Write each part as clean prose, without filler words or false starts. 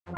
If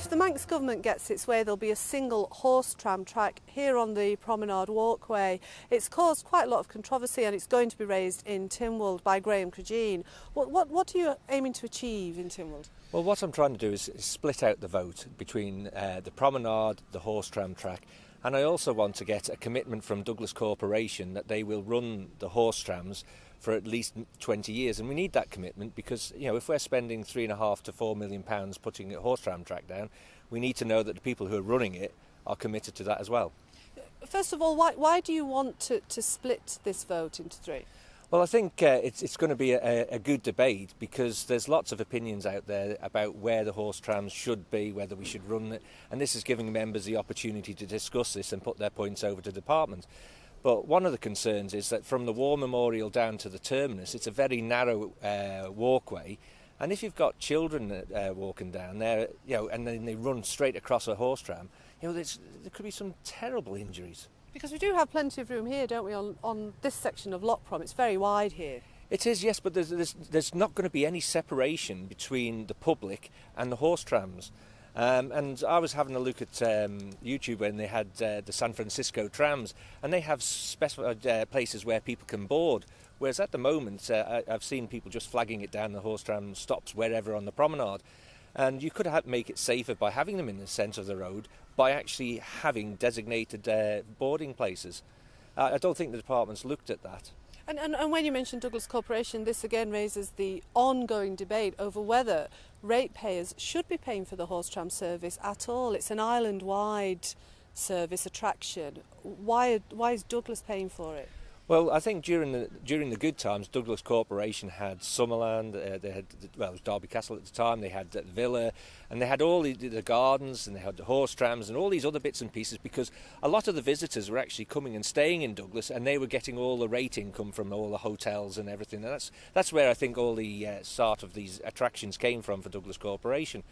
the Manx government gets its way, there'll be a single horse tram track here on the promenade walkway. It's caused quite a lot of controversy and it's going to be raised in Tynwald by Cregeen. What are you aiming to achieve in Tynwald? Well, what I'm trying to do is split out the vote between the promenade, the horse tram track, and I also want to get a commitment from Douglas Corporation that they will run the horse trams for at least 20 years, and we need that commitment because, you know, if we're spending £3.5 to £4 million putting a horse tram track down, we need to know that the people who are running it are committed to that as well. First of all, why do you want to split this vote into three? Well, I think it's going to be a good debate because there's lots of opinions out there about where the horse trams should be, whether we should run it, and this is giving members the opportunity to discuss this and put their points over to Department. But one of the concerns is that from the War Memorial down to the terminus, it's a very narrow walkway, and if you've got children walking down there, you know, and then they run straight across a horse tram, you know, there could be some terrible injuries. Because we do have plenty of room here, don't we, on this section of Lockprom? It's very wide here. It is, yes, but there's not going to be any separation between the public and the horse trams. And I was having a look at YouTube when they had the San Francisco trams, and they have specified places where people can board, whereas at the moment I've seen people just flagging it down the horse tram stops wherever on the promenade. And you could make it safer by having them in the centre of the road, by actually having designated boarding places. I don't think the department's looked at that. And when you mentioned Douglas Corporation, this again raises the ongoing debate over whether ratepayers should be paying for the horse tram service at all. It's an island-wide service attraction. Why is Douglas paying for it? Well, I think during the good times, Douglas Corporation had Summerland, they had, well, it was Derby Castle at the time, they had Villa, and they had all the gardens, and they had the horse trams and all these other bits and pieces, because a lot of the visitors were actually coming and staying in Douglas, and they were getting all the rate income from all the hotels and everything. And that's where I think all the start of these attractions came from for Douglas Corporation.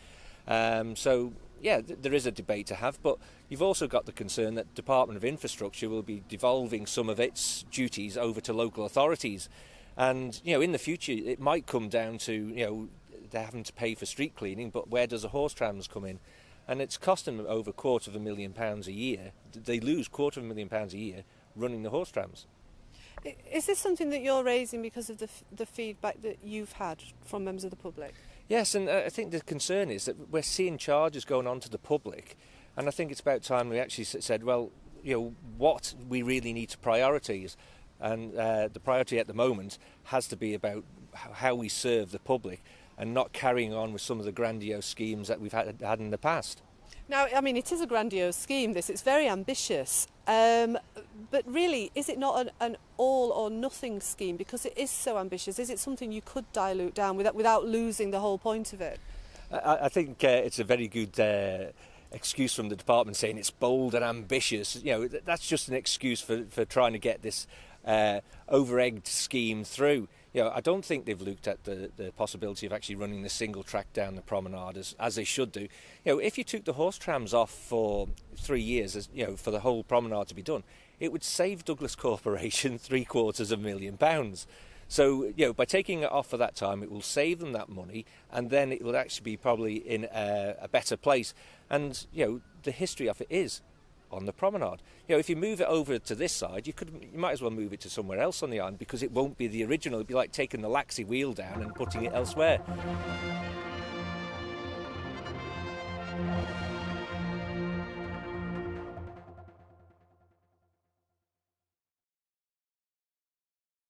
So, yeah, there is a debate to have, but you've also got the concern that Department of Infrastructure will be devolving some of its duties over to local authorities. And, you know, in the future, it might come down to, you know, they're having to pay for street cleaning, but where does the horse trams come in? And it's costing them over £250,000 a year. They lose £250,000 a year running the horse trams. Is this something that you're raising because of the feedback that you've had from members of the public? Yes, and I think the concern is that we're seeing charges going on to the public, and I think it's about time we actually said, well, you know, what we really need to prioritise, and the priority at the moment has to be about how we serve the public and not carrying on with some of the grandiose schemes that we've had in the past. Now, I mean, it is a grandiose scheme, this. It's very ambitious. But really, is it not an all-or-nothing scheme? Because it is so ambitious. Is it something you could dilute down without losing the whole point of it? I think it's a very good excuse from the department saying it's bold and ambitious. You know, that's just an excuse for trying to get this over-egged scheme through. You know, I don't think they've looked at the possibility of actually running the single track down the promenade as they should do. You know, if you took the horse trams off for 3 years, you know, for the whole promenade to be done, it would save Douglas Corporation £750,000. So, you know, by taking it off for that time, it will save them that money, and then it will actually be probably in a better place. And, you know, the history of it is on the promenade. You know, if you move it over to this side, you might as well move it to somewhere else on the island, because it won't be the original. It'd be like taking the Laxey wheel down and putting it elsewhere.